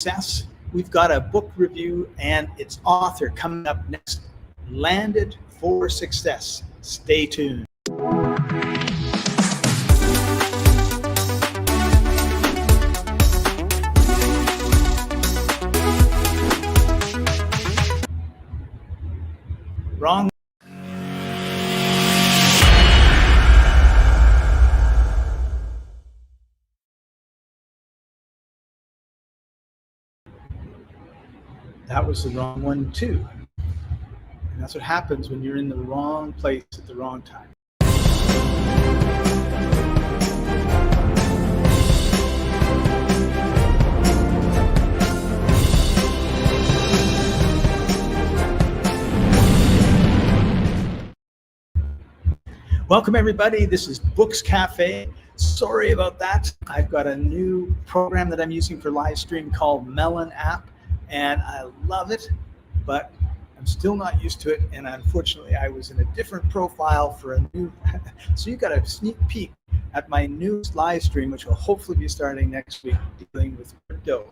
Success. We've got a book review and its author coming up next. Landed for Success. Stay tuned. Wrong. That was the wrong one too. And that's what happens when you're in the wrong place at the wrong time. Welcome everybody, this is Books Cafe. Sorry about that. I've got a new program that I'm using for live stream called Melon app, and I love it, but I'm still not used to it, and unfortunately I was in a different profile for a new, so you got a sneak peek at my newest live stream, which will hopefully be starting next week, dealing with crypto.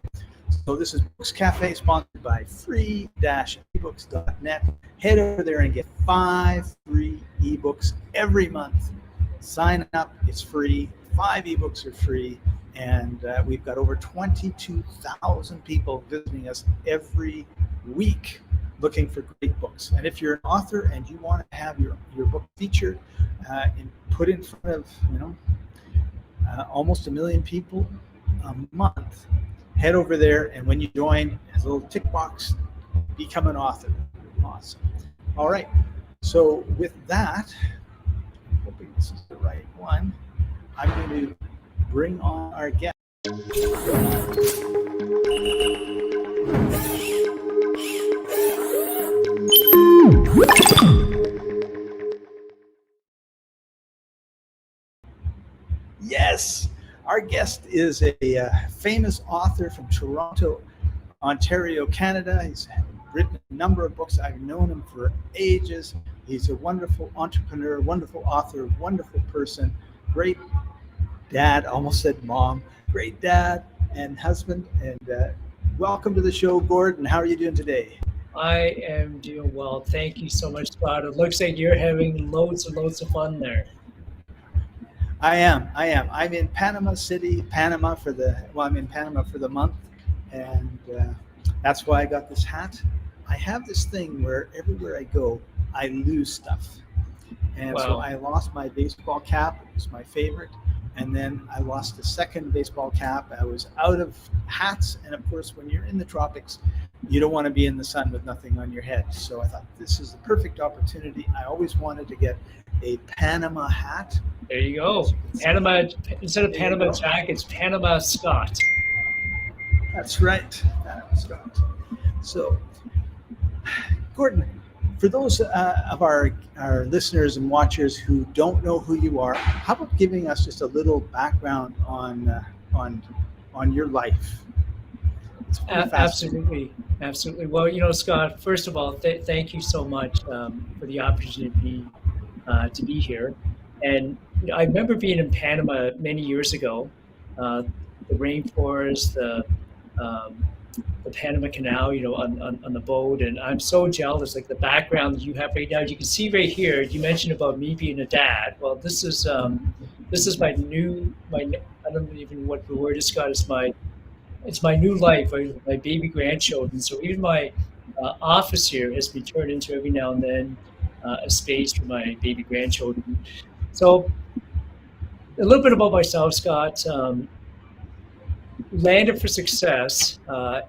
So this is Books Cafe, sponsored by free-ebooks.net. Head over there and get 5 free ebooks every month. Sign up, it's free. 5 ebooks are free, and we've got over 22,000 people visiting us every week looking for great books. And if you're an author and you want to have your book featured and put in front of almost 1 million people a month, head over there, and when you join, there's a little tick box, become an author. Awesome. All right, so with that, I'm hoping this is the right one, I'm going to bring on our guest. Yes, our guest is a famous author from Toronto, Ontario, Canada. He's written a number of books. I've known him for ages. He's a wonderful entrepreneur, wonderful author, wonderful person, great dad, almost said mom, great dad and husband. And welcome to the show, Gordon. How are you doing today? I am doing well. Thank you so much, Scott. It looks like you're having loads and loads of fun there. I am. I'm in Panama City, Panama I'm in Panama for the month, and that's why I got this hat. I have this thing where everywhere I go, I lose stuff. And wow. So I lost my baseball cap. It was my favorite. And then I lost a second baseball cap. I was out of hats. And of course, when you're in the tropics, you don't want to be in the sun with nothing on your head. So I thought this is the perfect opportunity. I always wanted to get a Panama hat. There you go. Panama, instead of Panama Jack, it's Panama Scott. That's right, Panama Scott. So, Gordon, for those of our listeners and watchers who don't know who you are, how about giving us just a little background on your life? Absolutely. Well, Scott, first of all, thank you so much for the opportunity to be here. And I remember being in Panama many years ago, the rainforest, the Panama Canal, on the boat, and I'm so jealous. Like the background that you have right now, you can see right here. You mentioned about me being a dad. Well, this is my I don't even know what the word is, Scott. It's my new life. My baby grandchildren. So even my office here has been turned into every now and then a space for my baby grandchildren. So a little bit about myself, Scott. Landed for Success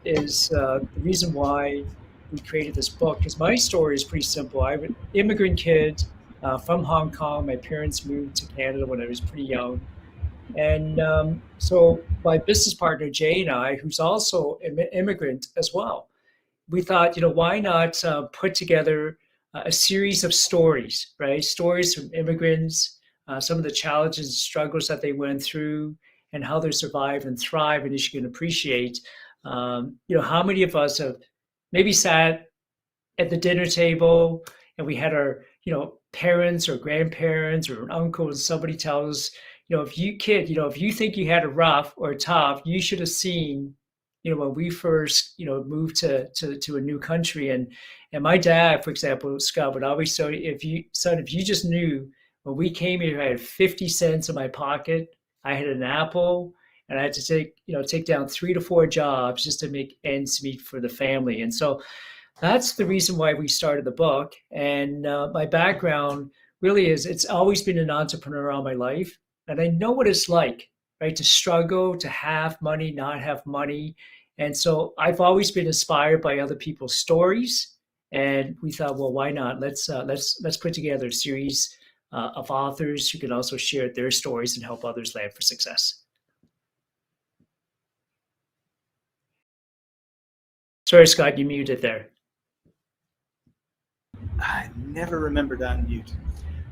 is the reason why we created this book, because my story is pretty simple. I'm an immigrant kid from Hong Kong. My parents moved to Canada when I was pretty young. And so my business partner, Jay, and I, who's also an immigrant as well, we thought, why not put together a series of stories, right? Stories from immigrants, some of the challenges and struggles that they went through, and how they survive and thrive. And as you can appreciate, how many of us have maybe sat at the dinner table and we had our, parents or grandparents or an uncle, and somebody tells us, if you think you had a rough or tough, you should have seen, when we first, moved to a new country, and my dad, for example, Scott, would always say, if you just knew when we came here, I had 50 cents in my pocket, I had an apple, and I had to take down 3 to 4 jobs just to make ends meet for the family. And so that's the reason why we started the book. And my background really is, it's always been an entrepreneur all my life. And I know what it's like, right? To struggle, to have money, not have money. And so I've always been inspired by other people's stories. And we thought, well, why not? Let's put together a series of authors who can also share their stories and help others land for success. Sorry, Scott, you muted there. I never remember to unmute.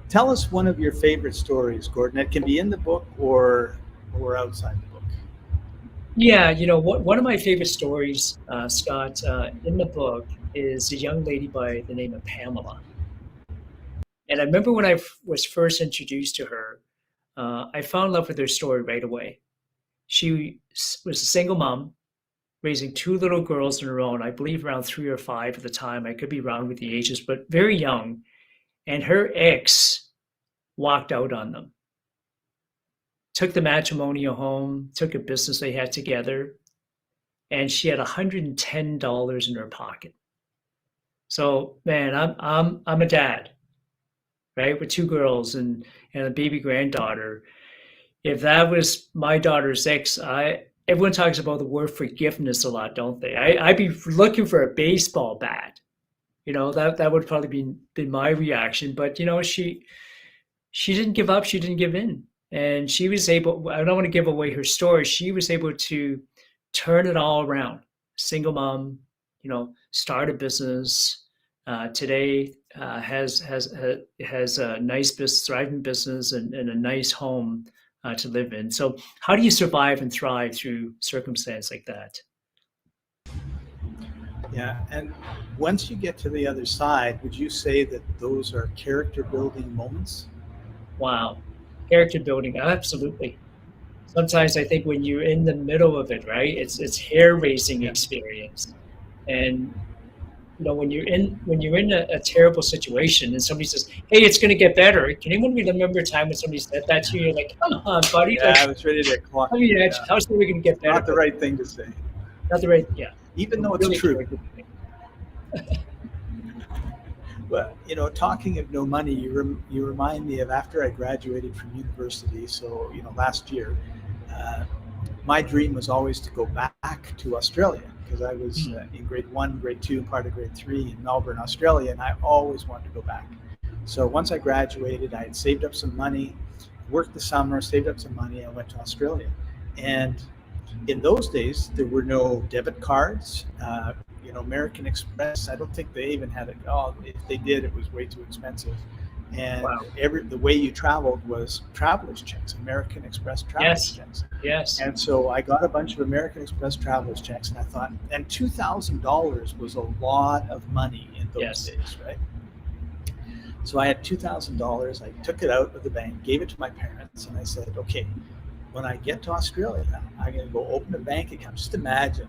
Tell us one of your favorite stories, Gordon. It can be in the book or outside the book. Yeah, one of my favorite stories, Scott, in the book is a young lady by the name of Pamela. And I remember when I was first introduced to her, I fell in love with her story right away. She was a single mom, raising 2 little girls on her own, I believe around 3 or 5 at the time. I could be wrong with the ages, but very young. And her ex walked out on them, took the matrimonial home, took a business they had together, and she had $110 in her pocket. So, man, I'm a dad, right, with 2 girls and a baby granddaughter. If that was my daughter's ex, everyone talks about the word forgiveness a lot, don't they? I'd be looking for a baseball bat. That would probably been my reaction. But she didn't give up. She didn't give in, and she was able. I don't want to give away her story. She was able to turn it all around. Single mom, start a business. Today has a nice business, thriving business, and a nice home to live in. So how do you survive and thrive through circumstance like that? Yeah, and once you get to the other side, would you say that those are character building moments? Wow. Character building, absolutely. Sometimes I think when you're in the middle of it, right, it's hair raising experience. And when you're in a terrible situation and somebody says, "Hey, it's going to get better," can anyone remember a time when somebody said that to you? You're like, "Come on, buddy!" Yeah, Like, I was ready to clock. I mean, how's it going to get better? Not the right thing to say. Not the right, yeah. Even though it's true. But talking of no money, you remind me of after I graduated from university. So last year, my dream was always to go back to Australia because I was in grade 1, grade 2, part of grade 3 in Melbourne, Australia, and I always wanted to go back. So once I graduated, I had saved up some money, worked the summer, saved up some money, and went to Australia. And in those days, there were no debit cards. American Express, I don't think they even had it. Oh, if they did, it was way too expensive. And wow. The way you traveled was traveler's checks, American Express traveler's checks. Yes. And so I got a bunch of American Express traveler's checks, and I thought, and $2,000 was a lot of money in those days, right? So I had $2,000. I took it out of the bank, gave it to my parents, and I said, okay, when I get to Australia, I'm going to go open a bank account. Just imagine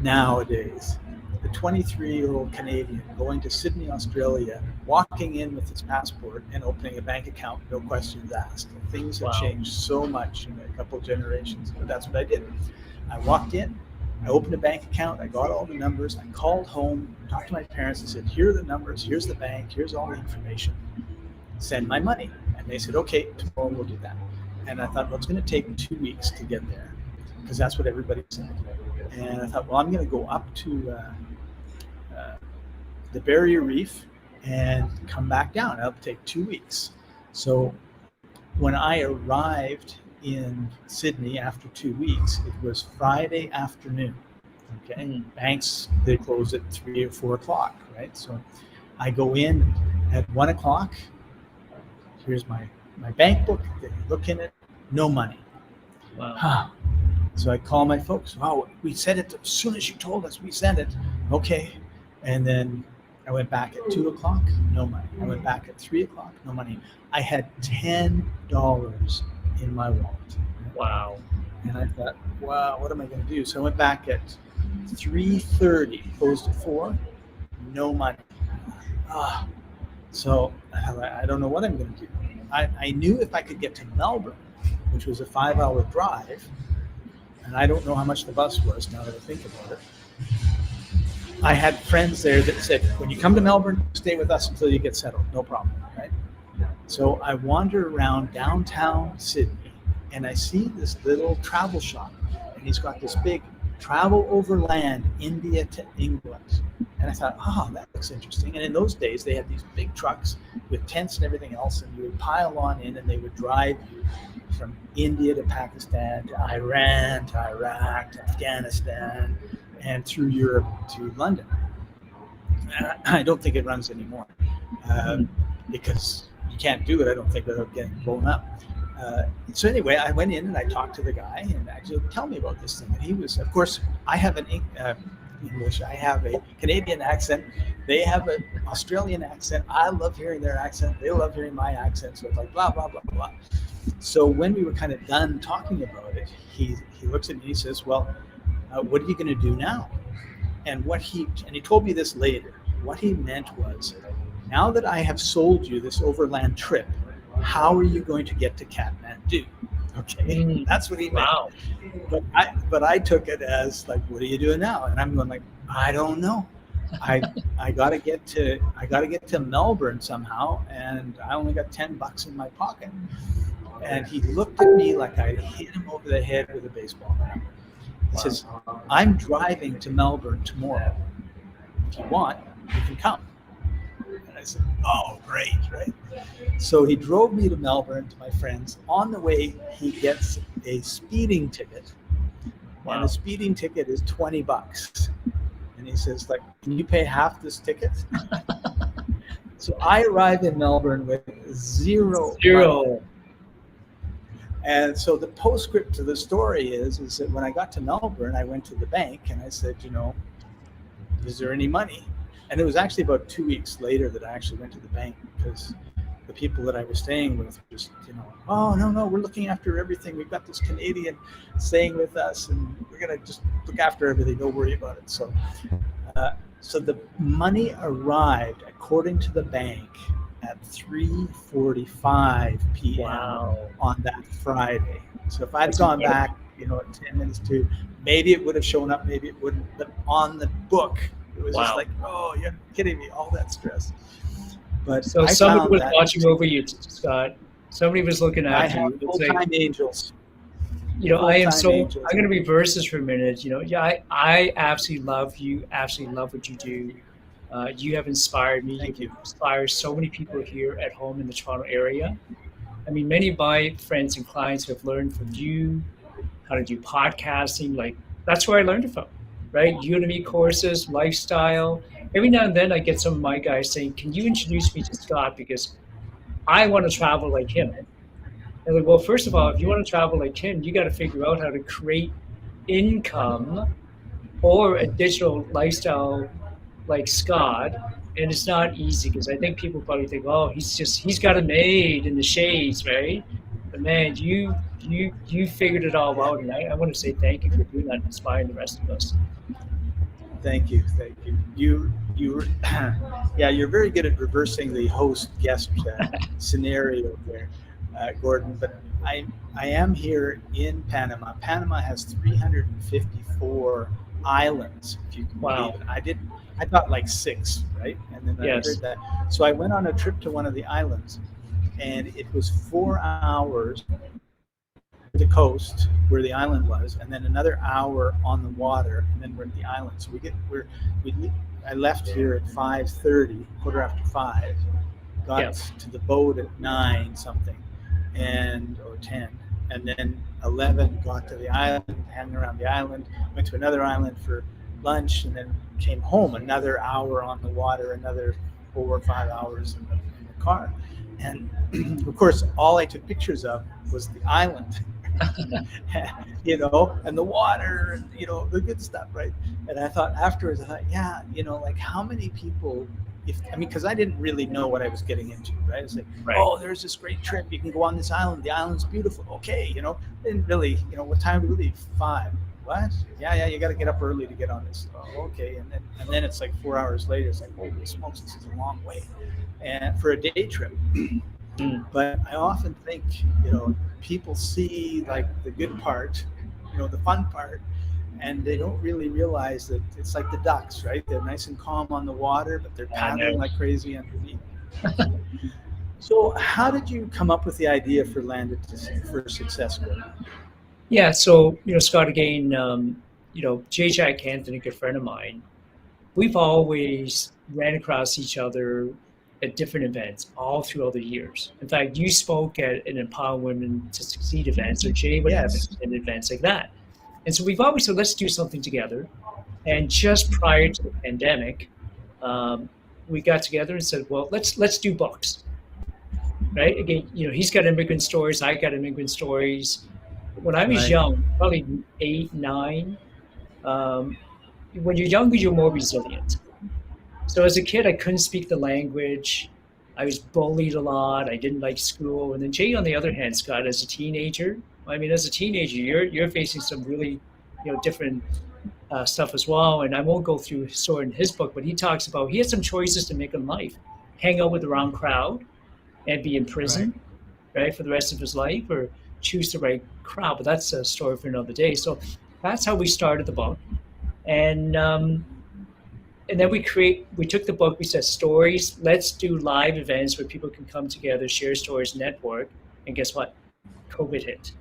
nowadays, the 23-year-old Canadian going to Sydney, Australia, walking in with his passport and opening a bank account, no questions asked. Things have changed so much in a couple of generations, but that's what I did. I walked in, I opened a bank account, I got all the numbers, I called home, talked to my parents and said, here are the numbers, here's the bank, here's all the information, send my money. And they said, okay, tomorrow we'll do that. And I thought, well, it's going to take 2 weeks to get there because that's what everybody said. And I thought, well, I'm going to go up to the Barrier Reef and come back down. It'll take 2 weeks. So when I arrived in Sydney after 2 weeks, it was Friday afternoon. Okay, banks, they close at 3 or 4 o'clock, right? So I go in at 1 o'clock. Here's my bank book. They look in it, no money. Wow. So I call my folks. Wow, we sent it as soon as you told us. We sent it. Okay. And then I went back at 2 o'clock, no money. I went back at 3 o'clock, no money. I had $10 in my wallet. Wow. And I thought, wow, what am I going to do? So I went back at 3:30, closed at 4, no money. Ah, so I don't know what I'm going to do. I knew if I could get to Melbourne, which was a 5-hour drive, and I don't know how much the bus was now that I think about it. I had friends there that said, when you come to Melbourne, stay with us until you get settled. No problem, right? So I wander around downtown Sydney and I see this little travel shop, and he's got this big travel overland, India to England. And I thought, oh, that looks interesting. And in those days, they had these big trucks with tents and everything else, and you would pile on in, and they would drive you from India to Pakistan to Iran to Iraq to Afghanistan and through Europe to London. I don't think it runs anymore because you can't do it, I don't think, without getting blown up. So anyway, I went in and I talked to the guy and actually tell me about this thing. And he was, of course, I have an English, I have a Canadian accent. They have an Australian accent. I love hearing their accent. They love hearing my accent. So it's like blah, blah, blah, blah. So when we were kind of done talking about it, he looks at me and he says, well, what are you going to do now? And he told me this later. What he meant was, now that I have sold you this overland trip, how are you going to get to Kathmandu? Okay, that's what he meant. Wow. But I took it as like, what are you doing now? And I'm going like, I don't know. I gotta get to Melbourne somehow, and I only got $10 in my pocket. And he looked at me like I hit him over the head with a baseball bat. He says, I'm driving to Melbourne tomorrow. If you want, you can come. And I said, oh, great, right? So he drove me to Melbourne to my friends. On the way, he gets a speeding ticket. Wow. And a speeding ticket is $20. And he says, like, can you pay half this ticket? So I arrived in Melbourne with zero money. And so the postscript to the story is that when I got to Melbourne, I went to the bank and I said, is there any money? And it was actually about 2 weeks later that I actually went to the bank, because the people that I was staying with just, oh, no, we're looking after everything. We've got this Canadian staying with us, and we're going to just look after everything. Don't worry about it. So the money arrived, according to the bank, at 3:45 p.m. on that Friday. So if I'd gone back, at 10 minutes to, maybe it would have shown up, maybe it wouldn't. But on the book, it was just like, oh, you're kidding me, all that stress. But so somebody was watching over you, Scott. Somebody was looking after you. Full-time angels. I am so. I'm going to reverse this for a minute. I absolutely love you. Absolutely love what you do. You have inspired me. Thank you. Inspired so many people here at home in the Toronto area. I mean, many of my friends and clients have learned from you how to do podcasting. Like, that's where I learned it from, right? Udemy courses, lifestyle. Every now and then I get some of my guys saying, can you introduce me to Scott? Because I want to travel like him. And like, well, first of all, if you want to travel like him, you got to figure out how to create income or a digital lifestyle like Scott. And it's not easy, because I think people probably think, oh, he's got it made in the shades, right? But man, you figured it all out, and I want to say thank you for doing that, inspiring the rest of us. Thank you. You're very good at reversing the host-guest scenario there, Gordon. But I am here in Panama. Panama has 354 islands, if you can believe it. I thought like 6, right? And then I heard that. So I went on a trip to one of the islands, and it was 4 hours to the coast where the island was, and then another hour on the water, and then we're at the island. So I left here at 5:30, 5:15, got to the boat at 9 something, or 10, and then 11 got to the island, hanging around the island, went to another island for lunch, and then came home, another hour on the water, another 4 or 5 hours in the car. And of course, all I took pictures of was the island, and the water, and, the good stuff, right? And I thought afterwards, like how many people because I didn't really know what I was getting into, right? It's like, Right. oh, there's this great trip. You can go on this island. The island's beautiful. Okay, didn't really, what time do we leave? 5. What? Yeah, you got to get up early to get on this. Oh, okay, and then it's like 4 hours later. It's like, holy smokes, this is a long way, and for a day trip. Mm. But I often think, people see like the good part, the fun part, and they don't really realize that it's like the ducks, right? They're nice and calm on the water, but they're I paddling know. like crazy underneath. So, how did you come up with the idea for for Success Group? Yeah. So, Scott, again, J. Jack Anthony, a good friend of mine, we've always ran across each other at different events all throughout the years. In fact, you spoke at an Empower Women to Succeed event, so Jay would have Yes. an events like that. And so we've always said, let's do something together. And just prior to the pandemic, we got together and said, well, let's do books, right? Again, he's got immigrant stories, I got immigrant stories. When I was Right. young, probably 8, 9, um, when you're younger, you're more resilient. So as a kid, I couldn't speak the language. I was bullied a lot. I didn't like school. And then Jay, on the other hand, Scott, as a teenager, I mean, as a teenager, you're facing some really, different stuff as well. And I won't go through his story in his book, but he talks about he had some choices to make in life: hang out with the wrong crowd and be in Right. prison, right, for the rest of his life, or choose the right crowd. But that's a story for another day. So that's how we started the book. And then we took the book, we said stories, let's do live events where people can come together, share stories, network. And guess what? COVID hit.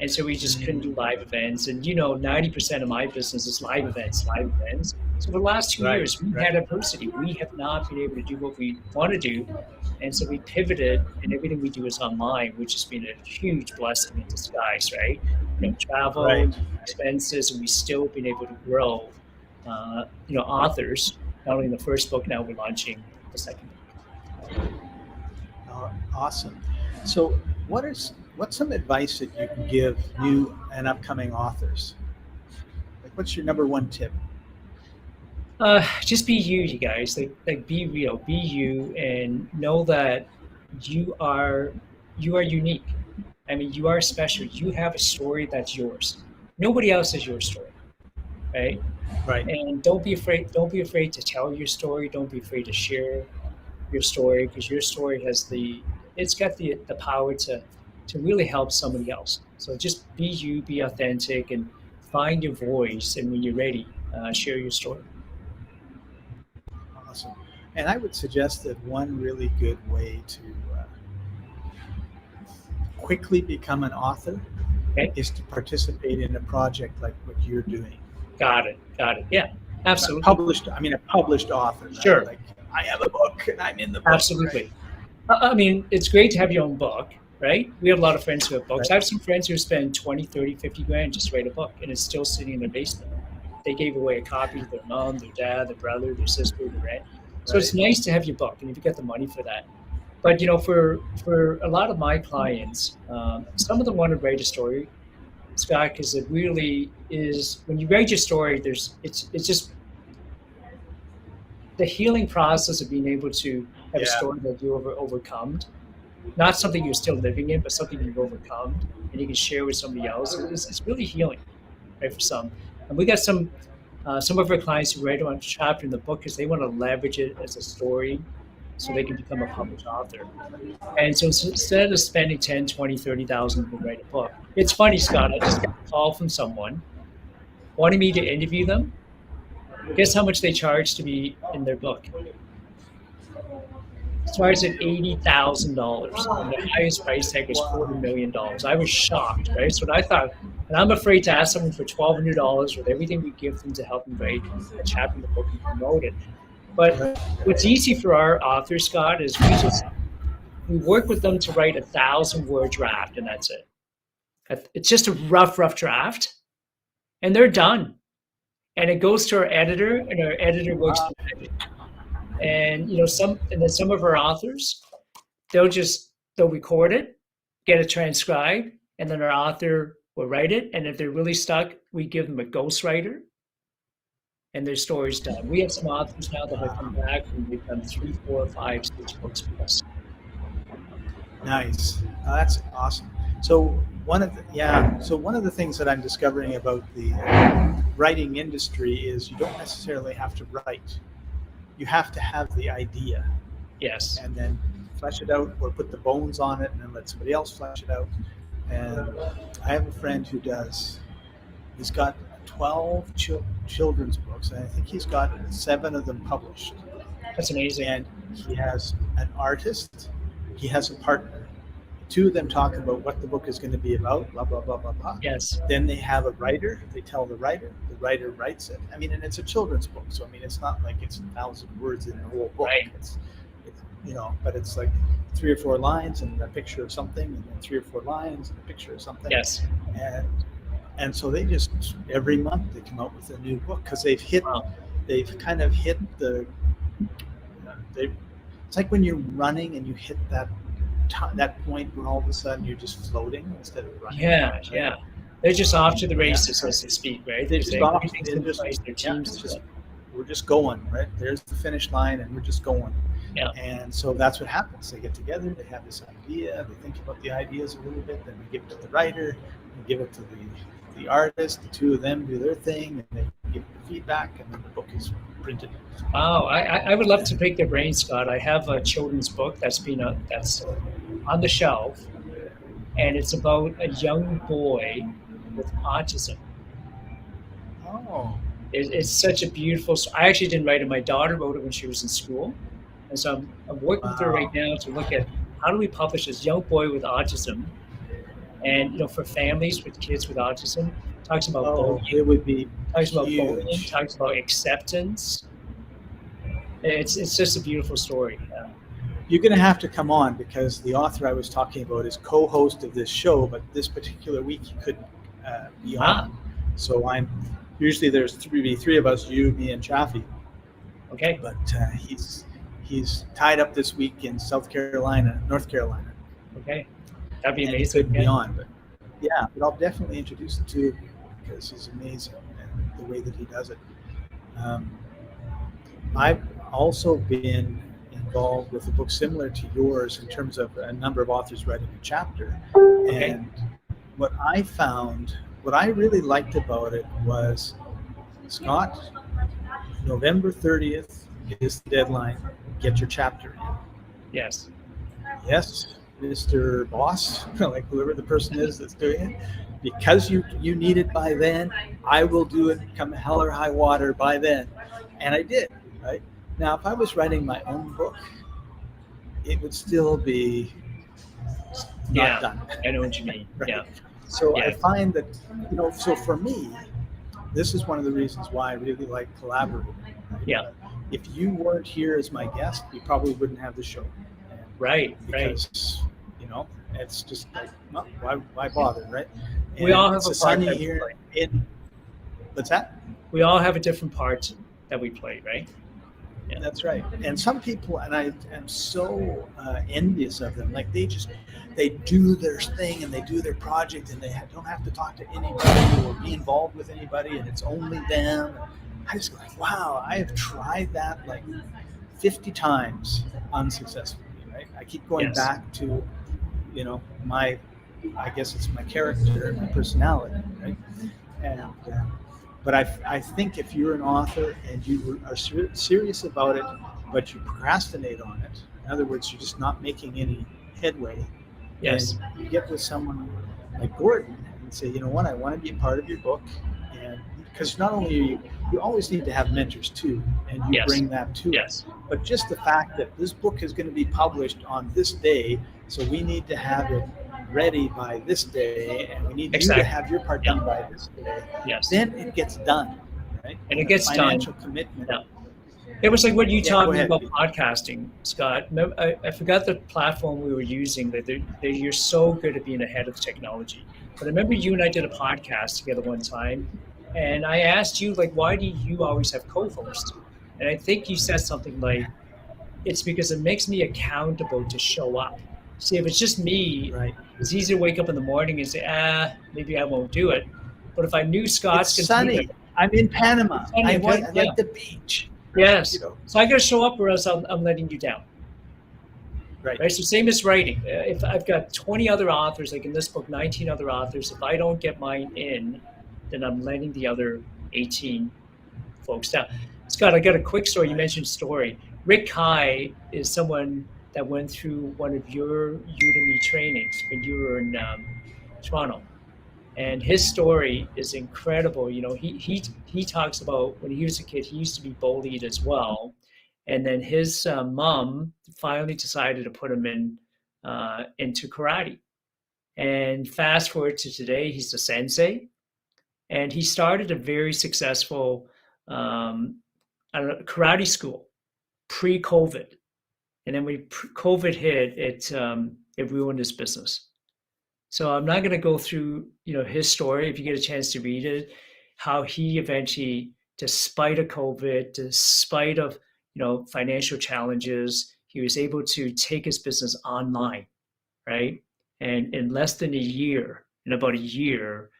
And so we just couldn't do live events. And 90% of my business is live events, live events. So for the last 2 years, we've had adversity. We have not been able to do what we want to do. And so we pivoted, and everything we do is online, which has been a huge blessing in disguise, right? Travel, Right. expenses, and we've still been able to grow, authors. Not only in the first book, now we're launching the second book. Awesome. So, what's some advice that you can give new and upcoming authors? Like, what's your number one tip? Just be you guys. Like be real, be you, and know that you are unique. I mean, you are special. You have a story that's yours. Nobody else has your story, right? Right. And don't be afraid. Don't be afraid to tell your story. Don't be afraid to share your story, because your story it's got the power to really help somebody else. So just be you, be authentic, and find your voice. And when you're ready, share your story. Awesome. And I would suggest that one really good way to quickly become an author Okay. is to participate in a project like what you're doing. Got it. Yeah, absolutely. A published author. Right? Sure. Like, I have a book and I'm in the book. Absolutely. I mean, it's great to have your own book, right? We have a lot of friends who have books. Right. I have some friends who spend 20, 30, 50 grand just to write a book, and it's still sitting in their basement. They gave away a copy to their mom, their dad, their brother, their sister, their aunt. So it's nice to have your book, and if you get the money for that. But for a lot of my clients, some of them want to write a story, Scott, because it really is, when you write your story, it's just the healing process of being able to have a story that you overcome, not something you're still living in, but something you've overcome, and you can share with somebody else. It's really healing, right, for some. And we got some of our clients who write on a chapter in the book because they want to leverage it as a story so they can become a published author. And so instead of spending 10, 20, 30,000 to write a book, it's funny, Scott, I just got a call from someone wanting me to interview them. Guess how much they charge to be in their book? It starts at $80,000, and the highest price tag was $250,000. I was shocked, right? So I thought, and I'm afraid to ask someone for $1,200 with everything we give them to help them write a chapter in the book and promote it. But what's easy for our authors, Scott, is we work with them to write 1,000-word draft, and that's it. It's just a rough draft, and they're done. And it goes to our editor, and our editor works the magic. And then some of our authors, they'll record it, get it transcribed, and then our author will write it. And if they're really stuck, we give them a ghostwriter. and their stories done. We have some authors now that have come back and they've done 3, 4, 5, 6 books with us. Nice. That's awesome. So one of the things that I'm discovering about the writing industry is you don't necessarily have to write. You have to have the idea Yes. and then flesh it out or put the bones on it and then let somebody else flesh it out. And I have a friend who does. He's got 12 children's books, and I think he's got 7 of them published. That's amazing. And he has an artist, he has a partner. 2 of them talk about what the book is going to be about, blah, blah, blah, blah, blah. Yes. Then they have a writer, they tell the writer writes it. I mean, and it's a children's book, so I mean, it's not like it's 1,000 words in the whole book. Right. It's but it's like 3 or 4 lines and a picture of something, and then 3 or 4 lines and a picture of something. Yes. And so they just every month they come out with a new book because they've kind of hit the. It's like when you're running and you hit that point where all of a sudden you're just floating instead of running. Yeah, right? yeah. They're just off to the races, so to speak, right? They're just off. Teams. We're just going, right? There's the finish line, and we're just going. Yeah. And so that's what happens. They get together, they have this idea, they think about the ideas a little bit, then they give it to the writer, they give it to the artist, the 2 of them do their thing, and they give the feedback, and then the book is printed. Wow, I would love to pick their brain, Scott. I have a children's book that's on the shelf, and it's about a young boy with autism. Oh. It's such a beautiful story. I actually didn't write it. My daughter wrote it when she was in school. And so I'm working with her right now to look at how do we publish this young boy with autism. And, for families with kids with autism, talks about bullying. It would be talks about huge. bullying, talks about acceptance. It's just a beautiful story. You're going to have to come on because the author I was talking about is co-host of this show, but this particular week he couldn't be on. So usually there's three of us, you, me, and Chaffee. Okay. But he's tied up this week in North Carolina. Okay. That'd be and amazing. He couldn't be on, but I'll definitely introduce the 2 of you because he's amazing and the way that he does it. I've also been involved with a book similar to yours in terms of a number of authors writing a chapter. Okay. And what I really liked about it was, Scott, November 30th is the deadline. Get your chapter in. Yes. Yes, Mr. Boss, like whoever the person is that's doing it, because you need it by then, I will do it come hell or high water by then. And I did, right? Now, if I was writing my own book, it would still be not done. I know what you mean. Right? Yeah. So I find that, so for me, this is one of the reasons why I really like collaborating. Right? Yeah. If you weren't here as my guest, we probably wouldn't have the show. Right. Because, it's just like, no, why bother, right? And we all have a part sunny here. What's that? We all have a different part that we play, right? Yeah. That's right. And some people, and I am so envious of them, like they do their thing and they do their project and they don't have to talk to anybody or be involved with anybody and it's only them. I just go like, wow, I have tried that like 50 times unsuccessfully, right? I keep going back to, I guess it's my character and my personality, right? And but I think if you're an author and you are serious about it, but you procrastinate on it, in other words, you're just not making any headway, yes, and you get with someone like Gordon and say, you know what, I want to be a part of your book, and because not only you always need to have mentors too, and you bring that to it, but just the fact that this book is going to be published on this day, so we need to have it ready by this day, and we need you to have your part done by this day. Yes. Then it gets done, right? And it gets financial done. Commitment. Yeah. It was like what you taught me about Pete. podcasting, Scott. I forgot the platform we were using. That you're so good at being ahead of technology. But I remember you and I did a podcast together one time, and I asked you, like, why do you always have co-hosts? And I think you said something like, it's because it makes me accountable to show up. See, if it's just me, it's easy to wake up in the morning and say, maybe I won't do it. But if I knew Scott's going to do it. I'm in Panama. It's funny, okay? I Yeah. like the beach. You Yes. know, So I got to show up, or else I'm letting you down. right. Right. So same as writing. If I've got 20 other authors, like in this book, 19 other authors, if I don't get mine in, then I'm letting the other 18 folks down. Scott, I got a quick story. You Right. mentioned story. Rick Kai is someone that went through one of your Udemy trainings when you were in Toronto, and his story is incredible. You know, he talks about when he was a kid, he used to be bullied as well, and then his mom finally decided to put him into karate. And fast forward to today, he's a sensei, and he started a very successful um, karate school pre-COVID. And then when COVID hit, it ruined his business. So I'm not going to go through, his story. If you get a chance to read it, how he eventually, despite of COVID, despite of financial challenges, he was able to take his business online, right? And in less than a year, in about a year,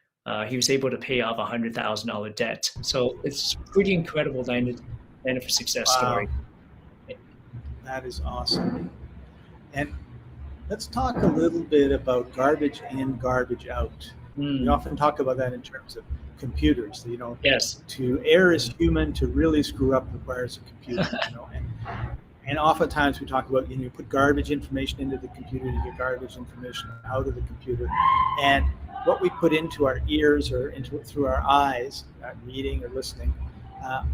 he was able to pay off $100,000 debt. So it's pretty incredible landed for success Wow, story. that is awesome. And let's talk a little bit about garbage in, garbage out. We Mm, often talk about that in terms of computers. You know, yes. to err is human. To really screw up requires a computer. And oftentimes we talk about, you put garbage information into the computer, you get garbage information out of the computer, and what we put into our ears or into through our eyes, reading or listening,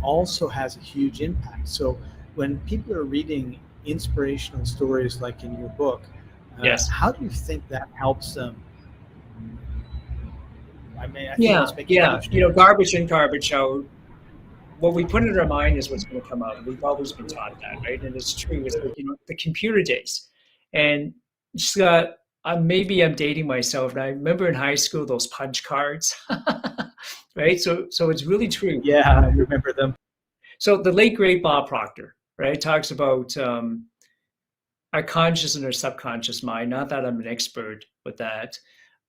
also has a huge impact. So when people are reading inspirational stories like in your book, Yes. how do you think that helps them? I mean, I think it Yeah. must make a Yeah. huge difference. Garbage in, garbage out. What we put in our mind is what's going to come out. We've always been taught that, right? And it's true. It's like, the computer days. And just maybe I'm dating myself. And I remember in high school, those punch cards, right? So it's really true. Yeah, I remember them. So the late great Bob Proctor, right, talks about our conscious and our subconscious mind. Not that I'm an expert with that,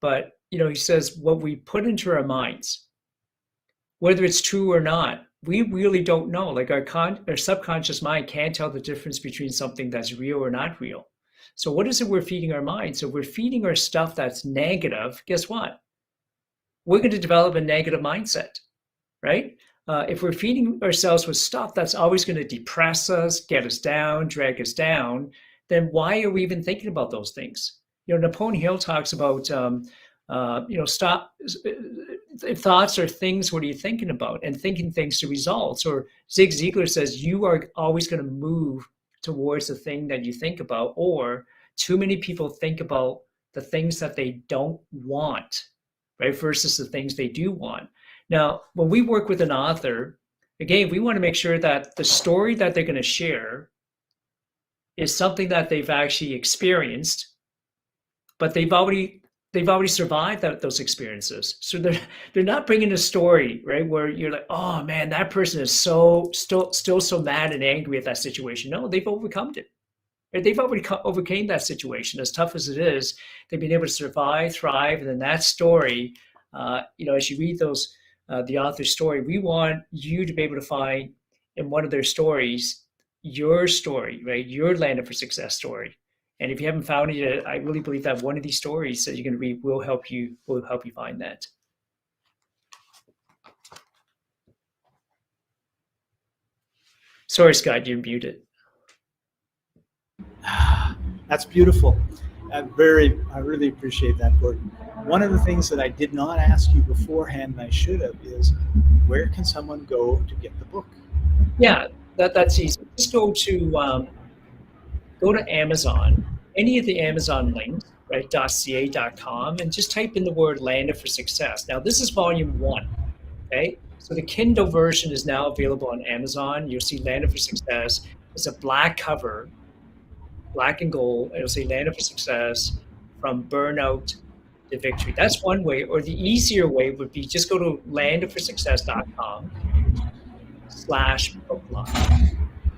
but he says what we put into our minds, whether it's true or not, we really don't know. Like our subconscious mind can't tell the difference between something that's real or not real. So what is it we're feeding our mind? So we're feeding our stuff that's negative. Guess what? We're going to develop a negative mindset, right? If we're feeding ourselves with stuff that's always going to depress us, get us down, drag us down, then why are we even thinking about those things? Napoleon Hill talks about, stop. Thoughts are things. What are you thinking about? And thinking things to results. Or Zig Ziglar says you are always going to move towards the thing that you think about. Or too many people think about the things that they don't want, right, versus the things they do want. Now, when we work with an author, again, we want to make sure that the story that they're going to share is something that they've actually experienced, but they've already survived those experiences. So they're not bringing a story, right, where you're like, oh man, that person is still so mad and angry at that situation. No, they've overcome it. They've already overcame that situation. As tough as it is, they've been able to survive, thrive, and then that story, as you read the author's story, we want you to be able to find in one of their stories your story, right? Your landed for success story. And if you haven't found it yet, I really believe that one of these stories that you're going to read will help you find that. Sorry, Scott, you're muted. That's beautiful. I really appreciate that, Gordon. One of the things that I did not ask you beforehand, and I should have, is where can someone go to get the book? Yeah, that's easy. Just go to Amazon, any of the Amazon links, right? .ca.com, and just type in the word "Landed for Success." Now, this is volume 1. Okay, so the Kindle version is now available on Amazon. You'll see "Landed for Success." It's a black cover, black and gold. It'll say "Landed for Success: From Burnout to Victory." That's one way. Or the easier way would be just go to landedforsuccess.com/book launch.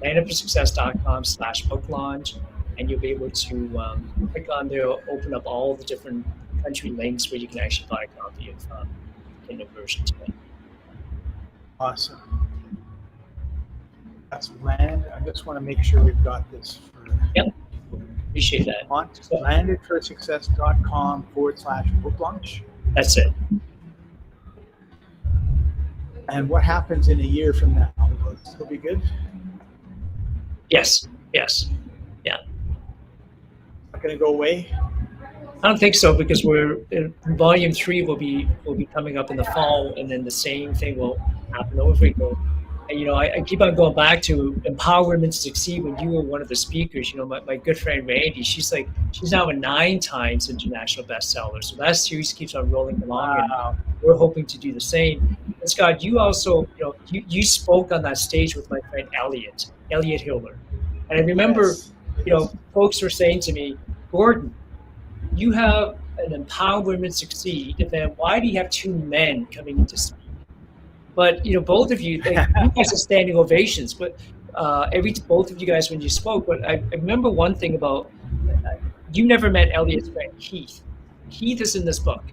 landedforsuccess.com/book launch, and you'll be able to click on there, open up all the different country links where you can actually buy a copy of the Kindle version today. Awesome. That's land. I just want to make sure we've got this for Yep, appreciate that. on So landedforsuccess.com/book launch. that's it. And what happens in a year from now? Will it still be good? Yes, yes. Not going to go away? I don't think so because we're volume 3 will be coming up in the fall, and then the same thing will happen over again. And I keep on going back to empower women to succeed. When you were one of the speakers, my good friend Randy, she's now a 9 times international bestseller. So that series keeps on rolling along, and Wow. we're hoping to do the same. And Scott, you also you spoke on that stage with my friend Elliot Hiller, and I remember Yes. Yes. folks were saying to me, Gordon, you have an empower women succeed event. Why do you have 2 men coming in to speak? But both of you, you guys are standing ovations. But both of you guys when you spoke. But I remember one thing about you never met Elliot's friend Keith. Keith is in this book.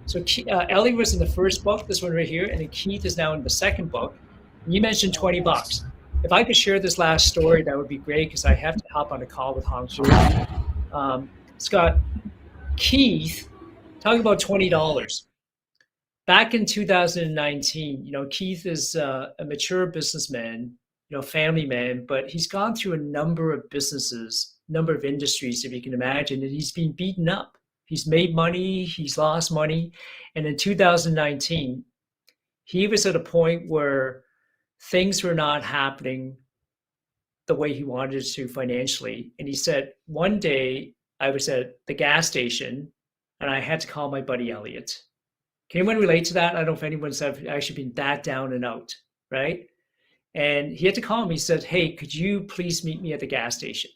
So Elliot was in the first book, this one right here, and then Keith is now in the second book. And you mentioned $20. If I could share this last story, that would be great because I have to hop on a call with Hong Kong. Scott, Keith, talking about $20. Back in 2019, Keith is a mature businessman, family man, but he's gone through a number of businesses, number of industries, if you can imagine, and he's been beaten up. He's made money, he's lost money. And in 2019, he was at a point where things were not happening the way he wanted to financially. And he said, one day I was at the gas station and I had to call my buddy Elliot. Can anyone relate to that? I don't know if anyone's actually been that down and out, right? And he had to call me. He said, hey, could you please meet me at the gas station?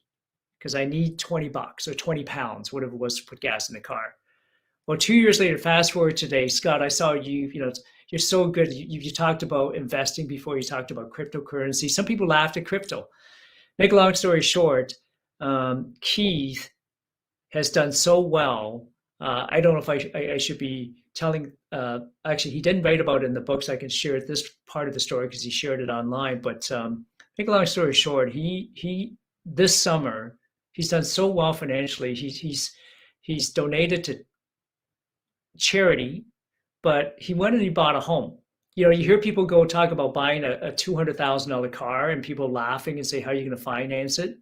Because I need $20 or 20 pounds, whatever it was to put gas in the car. Well, 2 years later, fast forward today, Scott, I saw you're so good. You talked about investing before, you talked about cryptocurrency. Some people laughed at crypto. Make a long story short, Keith has done so well. I don't know if I should be telling, actually, he didn't write about it in the books. I can share this part of the story because he shared it online. But make a long story short, he this summer, he's done so well financially. He's donated to charity, but he went and he bought a home. You hear people go talk about buying a $200,000 car and people laughing and say, how are you going to finance it?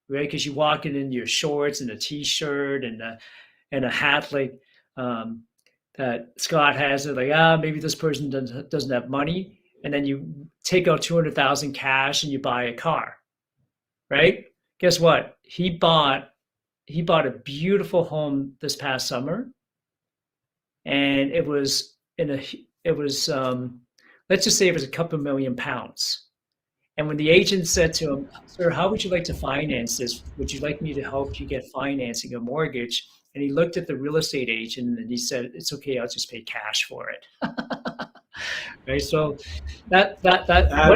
Right? Because you walk in your shorts and a t-shirt and a hat like that Scott has it, like, maybe this person doesn't have money. And then you take out 200,000 cash and you buy a car, right? Guess what? He bought a beautiful home this past summer. And it was let's just say it was a couple million pounds. And when the agent said to him, sir, how would you like to finance this? Would you like me to help you get financing a mortgage? And he looked at the real estate agent and he said, it's okay, I'll just pay cash for it. Right. So that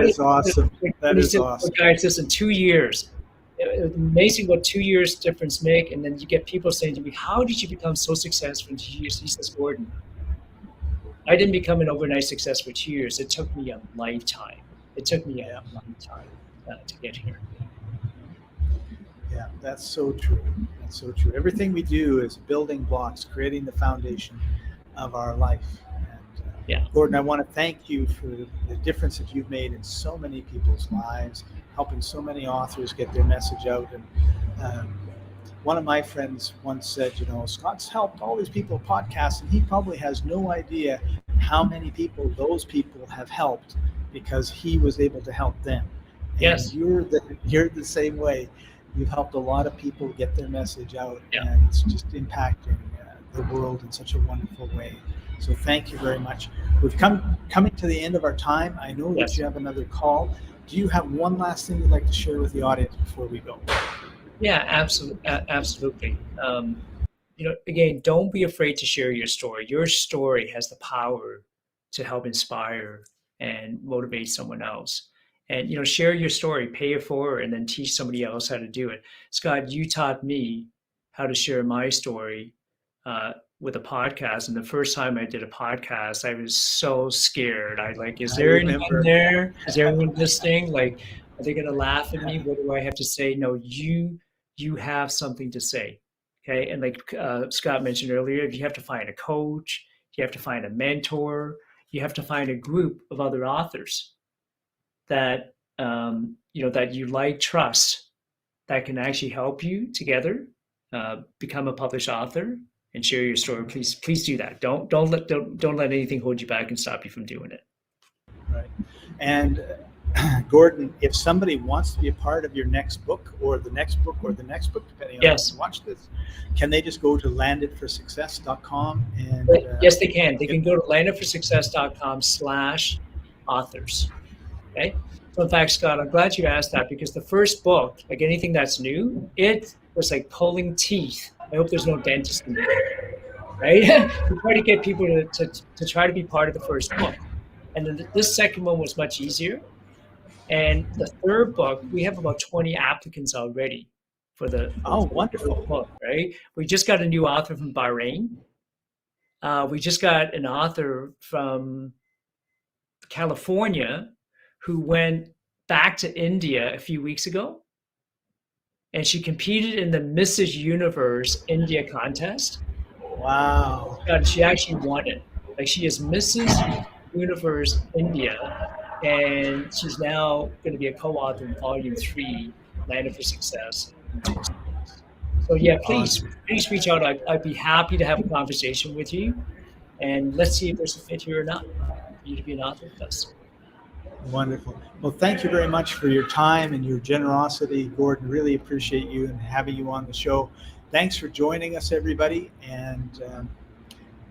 is awesome. That is awesome. Guys, listen, 2 years. Amazing what 2 years difference make. And then you get people saying to me, how did you become so successful in 2 years? He says, Gordon, I didn't become an overnight success for 2 years. It took me a lifetime. It took me a lifetime to get here. Yeah, that's so true. That's so true. Everything we do is building blocks, creating the foundation of our life. And Gordon, I want to thank you for the difference that you've made in so many people's lives, helping so many authors get their message out. And one of my friends once said, Scott's helped all these people podcast, and he probably has no idea how many people those people have helped because he was able to help them. Yes. And you're the same way. You've helped a lot of people get their message out, Yeah. and it's just impacting the world in such a wonderful way. So thank you very much. We've coming to the end of our time. I know that you have another call. Do you have one last thing you'd like to share with the audience before we go? Yeah, absolutely. Again, don't be afraid to share your story. Your story has the power to help inspire and motivate someone else. And share your story, pay it forward, and then teach somebody else how to do it. Scott, you taught me how to share my story with a podcast. And the first time I did a podcast, I was so scared. I like, is I there anyone remember. there? Is everyone listening? Like, are they going to laugh at me? What do I have to say? No, you have something to say. Okay. And like Scott mentioned earlier, you have to find a coach, you have to find a mentor, you have to find a group of other authors that that you like, trust, that can actually help you together become a published author and share your story. Please do that. Don't let anything hold you back and stop you from doing it. Right. And Gordon, if somebody wants to be a part of your next book or the next book or the next book, depending on yes. how you watch this, can they just go to landedforsuccess.com? And yes, they can. They can go to landedforsuccess.com/authors. Okay. So in fact, Scott, I'm glad you asked that, because the first book, like anything that's new, it was like pulling teeth. I hope there's no dentist in there, right? We try to get people to try to be part of the first book. And then this second one was much easier. And the third book, we have about 20 applicants already for the wonderful book, right? We just got a new author from Bahrain. We just got an author from California who went back to India a few weeks ago, and she competed in the Mrs. Universe India contest. Wow. And she actually won it. Like, she is Mrs. Universe India, and she's now going to be a co-author in Volume 3, Landed for Success. So yeah, please reach out. I'd be happy to have a conversation with you, and let's see if there's a fit here or not for you to be an author with us. Wonderful. Well, thank you very much for your time and your generosity, Gordon. Really appreciate you and having you on the show. Thanks for joining us, everybody, and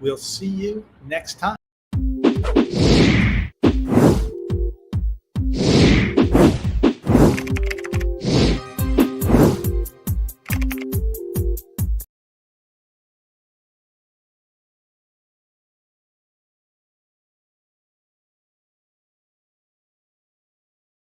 we'll see you next time.